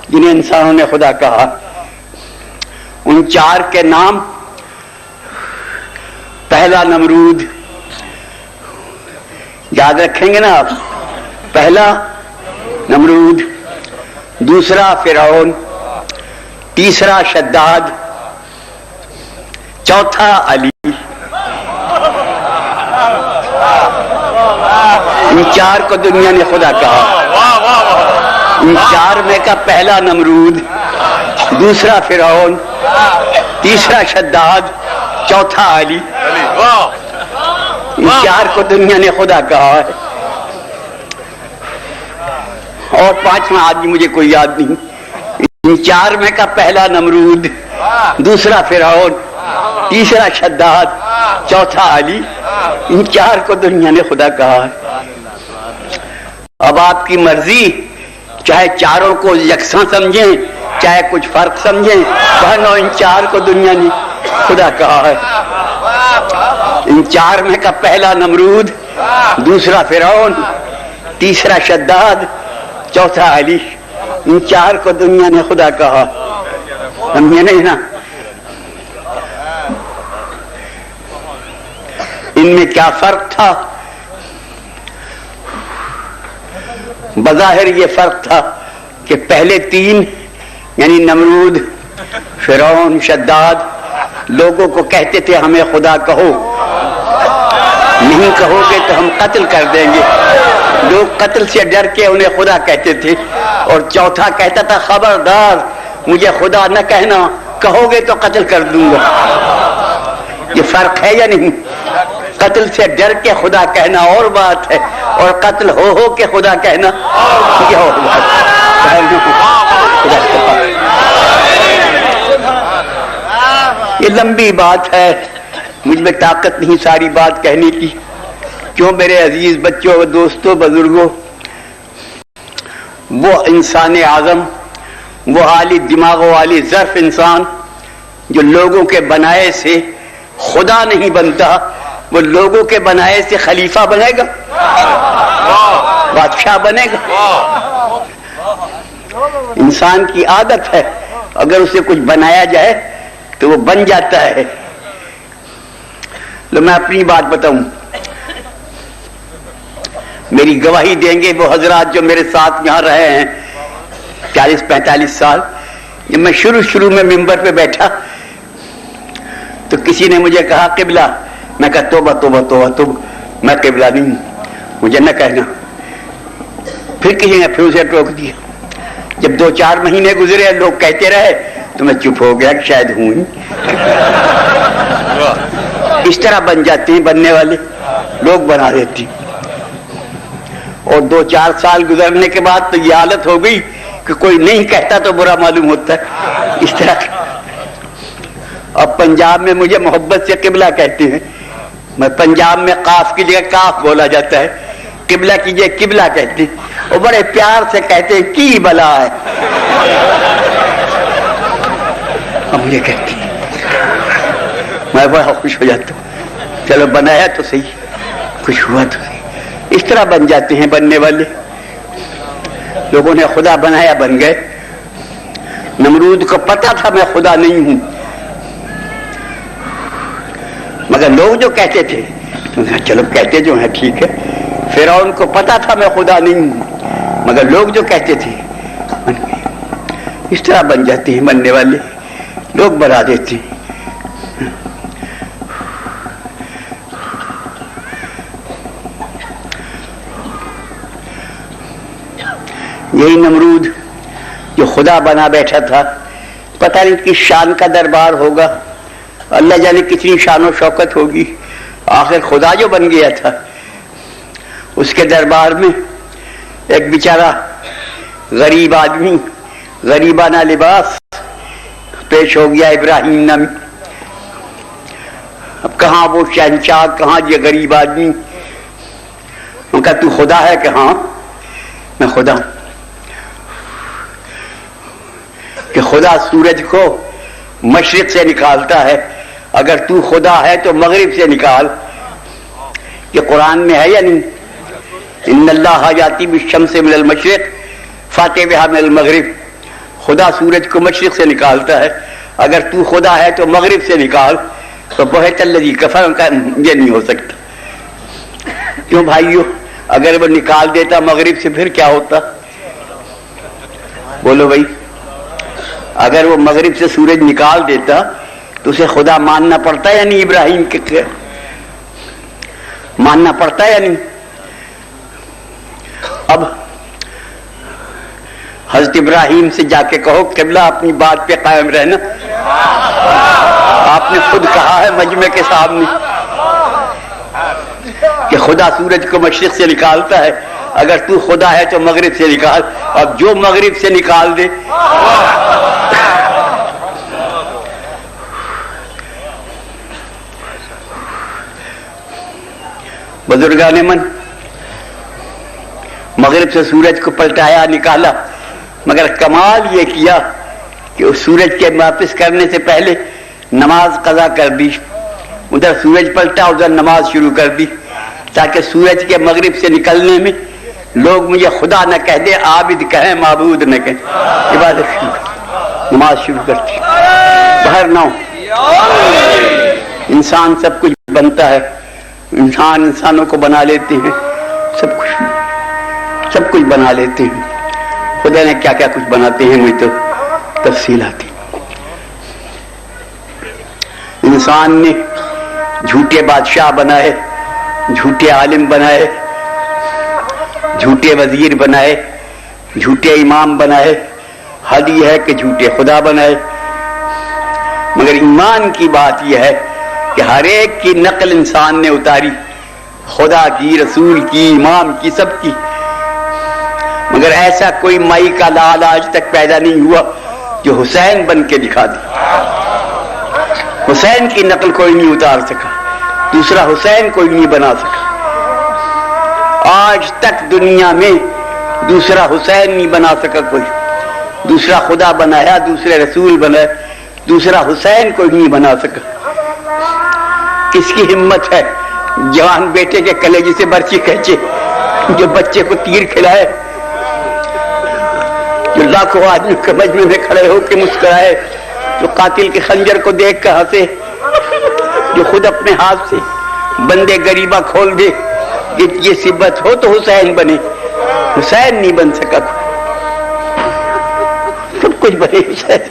جنہیں انسانوں نے خدا کہا. ان 4 کے نام: پہلا نمرود، یاد رکھیں گے نا آپ. پہلا نمرود، دوسرا فرعون، تیسرا شداد، چوتھا علی. ان 4 کو دنیا نے خدا کہا. ان 4 میں کا پہلا نمرود، دوسرا فرعون، تیسرا شداد، چوتھا علی. ان 4 کو دنیا نے خدا کہا ہے. اور 5واں آدمی مجھے کوئی یاد نہیں. ان 4 میں کا پہلا نمرود، دوسرا فرعون، تیسرا شداد، چوتھا علی. ان 4 کو دنیا نے خدا کہا ہے. اب آپ کی مرضی، چاہے 4 کو یکساں سمجھیں چاہے کچھ فرق سمجھیں، بہنوں ان 4 کو دنیا نے خدا کہا ہے. ان 4 میں کا پہلا نمرود، دوسرا فرعون، تیسرا شداد، چوتھا علی. ان 4 کو دنیا نے خدا کہا. سمجھے نہیں نا؟ ان میں کیا فرق تھا؟ بظاہر یہ فرق تھا کہ پہلے 3 یعنی نمرود، فرعون، شداد لوگوں کو کہتے تھے ہمیں خدا کہو، نہیں کہو گے تو ہم قتل کر دیں گے. لوگ قتل سے ڈر کے انہیں خدا کہتے تھے. اور چوتھا کہتا تھا خبردار مجھے خدا نہ کہنا، کہو گے تو قتل کر دوں گا. یہ فرق ہے یا نہیں؟ قتل سے ڈر کے خدا کہنا اور بات ہے، اور قتل ہو کے خدا کہنا یہ اور بات ہے. یہ لمبی بات ہے، مجھ میں طاقت نہیں ساری بات کہنے کی. کیوں میرے عزیز بچوں، دوستوں، بزرگوں، وہ انسان اعظم، وہ عالی دماغ و عالی ظرف انسان جو لوگوں کے بنائے سے خدا نہیں بنتا، وہ لوگوں کے بنائے سے خلیفہ بنے گا، بادشاہ بنے گا. انسان کی عادت ہے اگر اسے کچھ بنایا جائے تو وہ بن جاتا ہے. تو میں اپنی بات بتاؤں، میری گواہی دیں گے وہ حضرات جو میرے ساتھ یہاں رہے ہیں 40-45 سال. جب میں شروع میں ممبر پہ بیٹھا تو کسی نے مجھے کہا قبلہ. میں کہا توبہ توبہ توبہ توبہ، میں قبلہ نہیں ہوں، مجھے نہ کہنا. پھر کسی نے پھر اسے ٹوک دیا. جب 2-4 مہینے گزرے لوگ کہتے رہے تو میں چپ ہو گیا کہ شاید ہوں ہی. اس طرح بن جاتے ہیں بننے والے لوگ، بنا دیتے. اور 2-4 سال گزرنے کے بعد تو یہ حالت ہو گئی کہ کوئی نہیں کہتا تو برا معلوم ہوتا ہے. اس طرح اب پنجاب میں مجھے محبت سے قبلہ کہتے ہیں. میں پنجاب میں قاف کی جگہ کاف بولا جاتا ہے، قبلہ کی جگہ قبلہ کہتے ہیں. وہ بڑے پیار سے کہتے کی بلا ہے. ہم یہ کہتے ہیں, میں بڑا خوش ہو جاتا ہوں, چلو بنایا تو صحیح, کچھ ہوا تو صحیح. اس طرح بن جاتے ہیں بننے والے. لوگوں نے خدا بنایا, بن گئے. نمرود کو پتا تھا میں خدا نہیں ہوں, مگر لوگ جو کہتے تھے, چلو کہتے جو ہیں ٹھیک ہے. فرعون کو پتا تھا میں خدا نہیں ہوں, مگر لوگ جو کہتے تھے بن گئے. اس طرح بن جاتے ہیں بننے والے, لوگ بنا دیتے ہیں. یہی نمرود جو خدا بنا بیٹھا تھا, پتہ نہیں کس شان کا دربار ہوگا, اللہ جانے کتنی شان و شوکت ہوگی. آخر خدا جو بن گیا تھا, اس کے دربار میں ایک بیچارہ غریب آدمی, غریبانہ لباس پیش ہو گیا ابراہیم نامی. اب کہاں وہ شہنشاہ, کہاں یہ غریب آدمی. ان کا تو خدا ہے کہ ہاں میں خدا ہوں. کہ خدا سورج کو مشرق سے نکالتا ہے, اگر تو خدا ہے تو مغرب سے نکال. یہ قرآن میں ہے یا نہیں؟ ان اللہ یاتی بالشمس من المشرق فاتی بہا من المغرب. خدا سورج کو مشرق سے نکالتا ہے, اگر تو خدا ہے تو مغرب سے نکال. تو بہت الذی کفر کا یہ نہیں ہو سکتا. کیوں بھائیو, اگر وہ نکال دیتا مغرب سے پھر کیا ہوتا؟ بولو بھائی, اگر وہ مغرب سے سورج نکال دیتا تو اسے خدا ماننا پڑتا یا نہیں؟ ابراہیم کے ماننا پڑتا یا نہیں؟ اب حضرت ابراہیم سے جا کے کہو قبلہ اپنی بات پہ قائم رہنا. آپ نے خود کہا ہے مجمع کے سامنے کہ خدا سورج کو مشرق سے نکالتا ہے, اگر تو خدا ہے تو مغرب سے نکال. اب جو مغرب سے نکال دے, بزرگان من مغرب سے سورج کو پلٹایا, نکالا, مگر کمال یہ کیا کہ اس سورج کے واپس کرنے سے پہلے نماز قضا کر دی. ادھر سورج پلٹا, ادھر نماز شروع کر دی, تاکہ سورج کے مغرب سے نکلنے میں لوگ مجھے خدا نہ کہہ دے, عابد کہیں, معبود نہ کہیں. عبادت شروع کر, نماز شروع کر دی. باہر نہ ہو. انسان سب کچھ بنتا ہے, انسان انسانوں کو بنا لیتے ہیں, سب کچھ بنا لیتے ہیں. خدا نے کیا کیا کچھ بناتے ہیں مجھے تو تفصیل آتی. انسان نے جھوٹے بادشاہ بنائے, جھوٹے عالم بنائے, جھوٹے وزیر بنائے, جھوٹے امام بنائے. حد یہ ہے کہ جھوٹے خدا بنائے. مگر ایمان کی بات یہ ہے کہ ہر ایک کی نقل انسان نے اتاری, خدا کی, رسول کی, امام کی, سب کی. مگر ایسا کوئی مائی کا لال آج تک پیدا نہیں ہوا جو حسین بن کے دکھا دے. حسین کی نقل کوئی نہیں اتار سکا, دوسرا حسین کوئی نہیں بنا سکا. آج تک دنیا میں دوسرا حسین نہیں بنا سکا کوئی. دوسرا خدا بنایا, دوسرے رسول بنائے, دوسرا حسین کوئی نہیں بنا سکا. کس کی ہمت ہے جوان بیٹے کے کلیجے سے برچی کھینچے, جو بچے کو تیر کھلائے, جو لاکھوں آدمی کے مجمع میں کھڑے ہو کے مسکرائے, جو قاتل کے خنجر کو دیکھ کر ہنسے, جو خود اپنے ہاتھ سے بندے غریبہ کھول دے. یہ صفت ہو تو حسین بنے. حسین نہیں بن سکا, سب کچھ بنے حسین.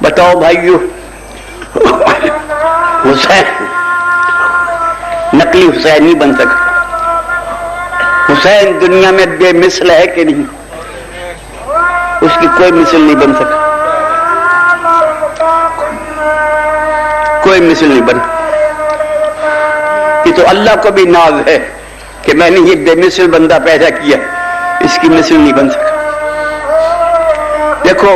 بتاؤ بھائیو, حسین نقلی حسین نہیں بن سکا. حسین دنیا میں بے مثل ہے کہ نہیں؟ اس کی کوئی مثل نہیں بن سکا, کوئی مثل نہیں بنا. یہ تو اللہ کو بھی ناز ہے کہ میں نے یہ بے مثل بندہ پیدا کیا, اس کی مثل نہیں بن سکا. دیکھو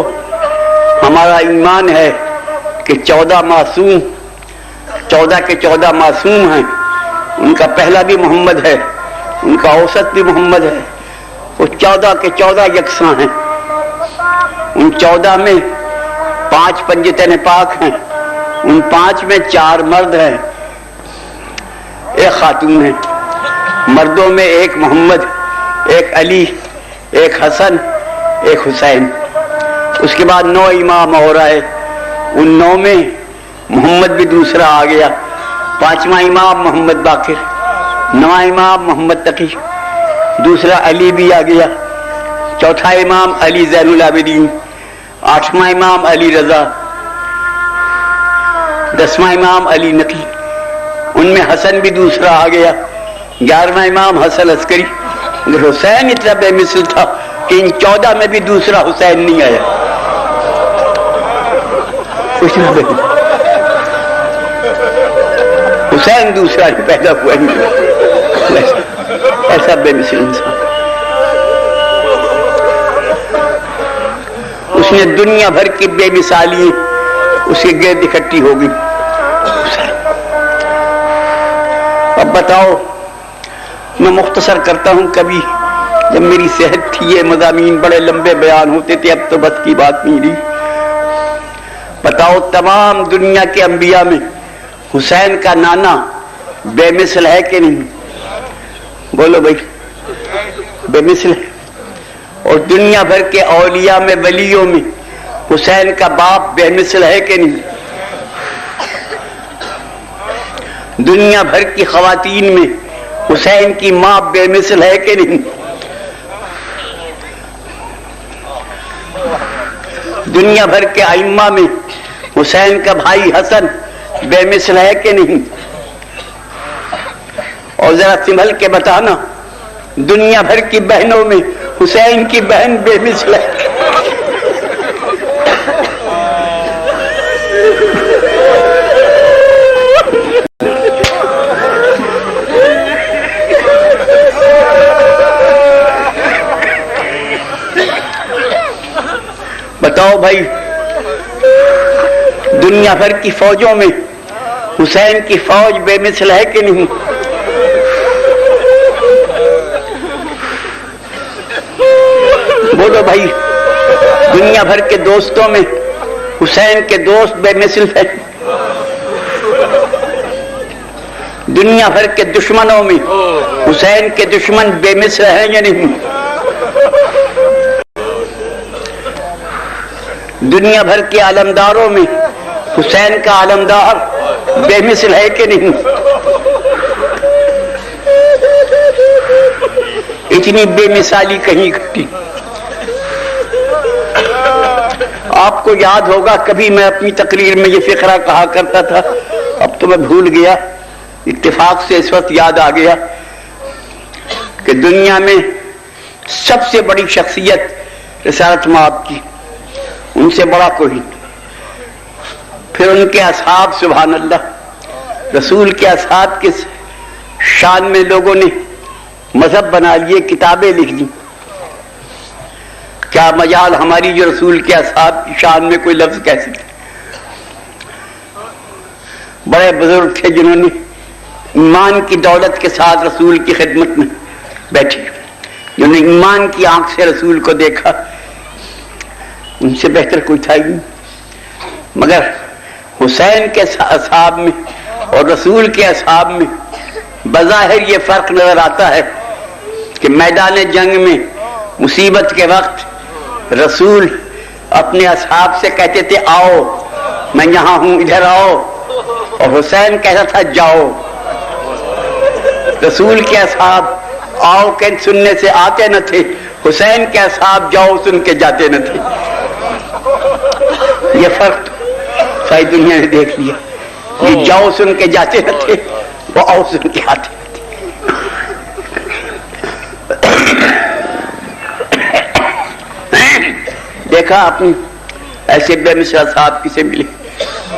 ہمارا ایمان ہے کہ 14 معصوم 14 کے 14 معصوم ہیں، ان کا پہلا بھی محمد ہے، ان کا اوسط بھی محمد ہے، وہ 14 کے 14 یکساں ہیں۔ ان 14 میں 5 پنجتن پاک ہیں، ان 5 میں 4 مرد ہیں، ایک خاتون ہے۔ مردوں میں ایک محمد، ایک علی، ایک حسن، ایک حسین۔ اس کے بعد 9 امام اور آئے، ان 9 میں محمد بھی دوسرا آ گیا، 5واں امام محمد باقر، 9واں امام محمد تقی، دوسرا علی بھی آ گیا، 4تھا امام علی زین العابدین، 8واں امام علی رضا، 10واں امام علی نقی، ان میں حسن بھی دوسرا آ گیا، 11واں امام حسن عسکری۔ حسین اتنا بے مثل تھا کہ ان 14 میں بھی دوسرا حسین نہیں آیا۔ حسین دوسرا ہی پیدا ہوا نہیں، ایسا بے مثل انسان۔ اس نے دنیا بھر کی بے مثالی اس کے گرد اکٹھی ہو گئی۔ اب بتاؤ، میں مختصر کرتا ہوں، کبھی جب میری صحت تھی یہ مضامین بڑے لمبے بیان ہوتے تھے، اب تو بس کی بات نہیں رہی۔ بتاؤ تمام دنیا کے انبیاء میں حسین کا نانا بے مثل ہے کہ نہیں؟ بولو بھائی، بے مثل ہے۔ اور دنیا بھر کے اولیاء میں ولیوں میں حسین کا باپ بے مثل ہے کہ نہیں؟ دنیا بھر کی خواتین میں حسین کی ماں بے مثل ہے کہ نہیں؟ دنیا بھر کے ائمہ میں حسین کا بھائی حسن بے مثل ہے کہ نہیں؟ اور ذرا سنبھل کے بتانا، دنیا بھر کی بہنوں میں حسین کی بہن بے مثل ہے۔ بتاؤ بھائی، دنیا بھر کی فوجوں میں حسین کی فوج بے مثل ہے کہ نہیں؟ بولو بھائی، دنیا بھر کے دوستوں میں حسین کے دوست بے مثل ہے؟ دنیا بھر کے دشمنوں میں حسین کے دشمن بے مثل ہیں یا نہیں؟ دنیا بھر کے علمداروں میں حسین کا علمدار بے مثل ہے کہ نہیں؟ اتنی بے مثالی کہیں گھٹی۔ آپ کو یاد ہوگا کبھی میں اپنی تقریر میں یہ فقرہ کہا کرتا تھا، اب تو میں بھول گیا، اتفاق سے اس وقت یاد آ گیا کہ دنیا میں سب سے بڑی شخصیت رسالت مآب کی، ان سے بڑا کوئی، پھر ان کے اصحاب، سبحان اللہ، رسول کے اصحاب کے شان میں لوگوں نے مذہب بنا لیے، کتابیں لکھ دی۔ کیا مجال ہماری جو رسول کے اصحاب کی شان میں کوئی لفظ کہہ سکتے؟ بڑے بزرگ تھے جنہوں نے ایمان کی دولت کے ساتھ رسول کی خدمت میں بیٹھے، جنہوں نے ایمان کی آنکھ سے رسول کو دیکھا، ان سے بہتر کوئی تھا ہی نہیں۔ مگر حسین کے اصحاب میں اور رسول کے اصحاب میں بظاہر یہ فرق نظر آتا ہے کہ میدان جنگ میں مصیبت کے وقت رسول اپنے اصحاب سے کہتے تھے آؤ، میں یہاں ہوں، ادھر آؤ، اور حسین کہتا تھا جاؤ۔ رسول کے اصحاب آؤ کہ سننے سے آتے نہ تھے، حسین کے اصحاب جاؤ سن کے جاتے نہ تھے۔ یہ فرق ساری دنیا نے دیکھ لیا، یہ جاؤ سن کے جاتے نہ تھے، وہ آؤ سن کے آتے نہ تھے۔ دیکھا آپ نے ایسے بے مثال صاحب کسے ملے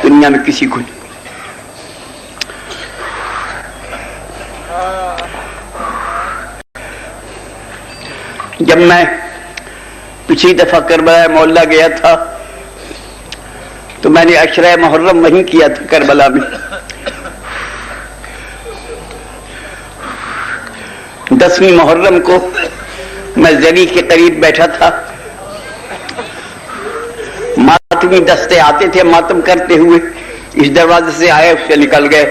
دنیا میں؟ کسی کو نہیں۔ جب میں پچھلی دفعہ کربلا مولا گیا تھا تو میں نے عشرہ محرم وہیں کیا تھا کربلا میں. 10ویں محرم کو میں زری کے قریب بیٹھا تھا. ماتمی دستے آتے تھے ماتم کرتے ہوئے، اس دروازے سے آئے اس سے نکل گئے،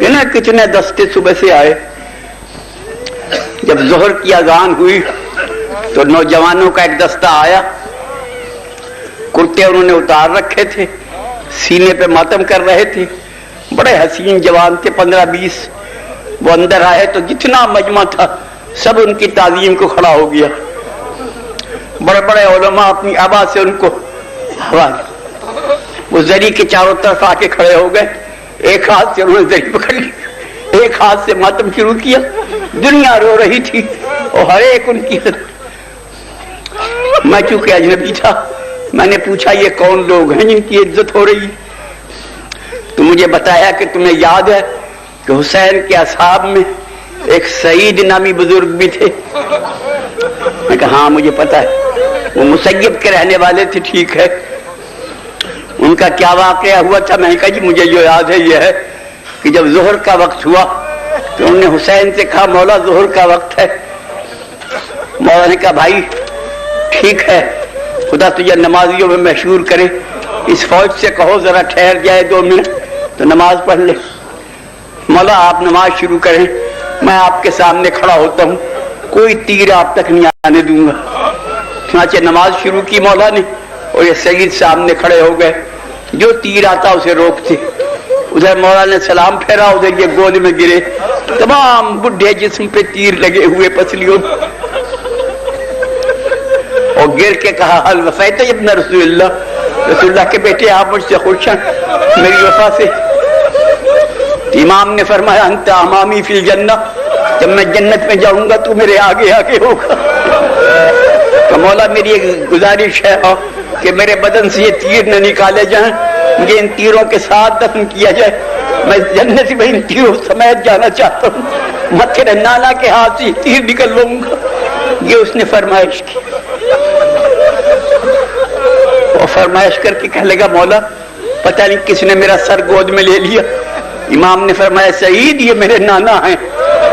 نا کتنے دستے صبح سے آئے. جب ظہر کی اذان ہوئی تو نوجوانوں کا ایک دستہ آیا، کرتے انہوں نے اتار رکھے تھے، سینے پہ ماتم کر رہے تھے، بڑے حسین جوان تھے 15-20. وہ اندر آئے تو جتنا مجمع تھا سب ان کی تعظیم کو کھڑا ہو گیا. بڑے بڑے علماء اپنی آواز سے ان کو وہ زری کے چاروں طرف آ کے کھڑے ہو گئے. ایک ہاتھ سے انہوں نے زری پکڑ لی، ایک ہاتھ سے ماتم شروع کیا. دنیا رو رہی تھی اور ہر ایک ان کی. میں چونکہ اجنبی تھا میں نے پوچھا یہ کون لوگ ہیں جن کی عزت ہو رہی؟ تو مجھے بتایا کہ تمہیں یاد ہے کہ حسین کے اصحاب میں ایک سعید نامی بزرگ بھی تھے. میں کہا ہاں مجھے پتا ہے، وہ مسیب کے رہنے والے تھے. ٹھیک ہے، ان کا کیا واقعہ ہوا تھا؟ میں نے کہا جی مجھے جو یاد ہے یہ ہے کہ جب ظہر کا وقت ہوا تو انہوں نے حسین سے کہا مولا ظہر کا وقت ہے. مولا نے کہا بھائی ٹھیک ہے، خدا تجھے نمازیوں میں مشہور کرے، اس فوج سے کہو ذرا ٹھہر جائے 2 منٹ تو نماز پڑھ لے. مولا آپ نماز شروع کریں، میں آپ کے سامنے کھڑا ہوتا ہوں، کوئی تیر آپ تک نہیں آنے دوں گا. چنانچہ نماز شروع کی مولا نے اور یہ سید سامنے کھڑے ہو گئے، جو تیر آتا اسے روکتے. ادھر مولا نے سلام پھیرا، ادھر یہ گود میں گرے، تمام بڈھے جسم پہ تیر لگے ہوئے پسلیوں، اور گر کے کہا حل وفیت ابن رسول اللہ، رسول اللہ کے بیٹے آپ مجھ سے خوش ہیں میری وفا سے؟ امام نے فرمایا انت امامی فی الجنہ، جب میں جنت میں جاؤں گا تو میرے آگے آگے ہوگا. تو مولا میری ایک گزارش ہے کہ میرے بدن سے یہ تیر نہ نکالے جائیں، مجھے ان تیروں کے ساتھ دفن کیا جائے، میں جنت میں ان تیروں سمیت جانا چاہتا ہوں، میں تیرے نانا کے ہاتھ سے تیر نکل لوں گا. یہ اس نے فرمائش کی. وہ فرمائش کر کے کہنے لگا مولا پتہ نہیں کس نے میرا سر گود میں لے لیا. امام نے فرمایا سعید یہ میرے نانا ہیں،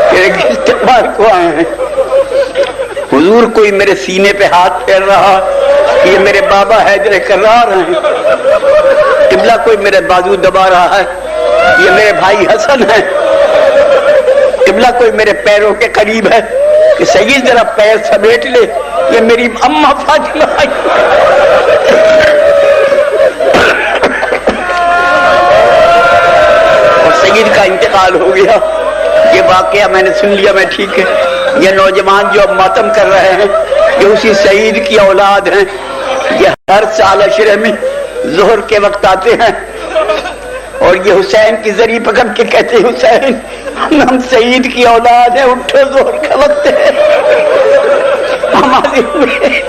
تیرے استقبال کو آئے ہیں. حضور کوئی میرے سینے پہ ہاتھ پھیر رہا، یہ میرے بابا حیدر کرار ہیں. قبلہ کوئی میرے بازو دبا رہا ہے، یہ میرے بھائی حسن ہیں. قبلہ کوئی میرے پیروں کے قریب ہے کہ سید ذرا پیر سمیٹ لے، یہ میری اماں فاطمہ ہے. اور سید کا انتقال ہو گیا. یہ واقعہ میں نے سن لیا. میں ٹھیک ہے، یہ نوجوان جو اب ماتم کر رہے ہیں یہ اسی سعید کی اولاد ہیں. یہ ہر سال عشرے میں ظہر کے وقت آتے ہیں اور یہ حسین کی زری پکڑ کے کہتے ہیں حسین ہم سعید کی اولاد ہیں، اٹھو ظہر کا وقت ہے ہمارے ہوئے.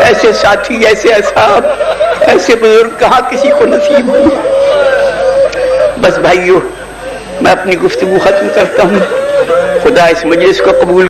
ایسے ساتھی، ایسے اصحاب، ایسے بزرگ کہاں کسی کو نصیب ہو. بس بھائیو میں اپنی گفتگو ختم کرتا ہوں. خدا اس مجلس کو قبول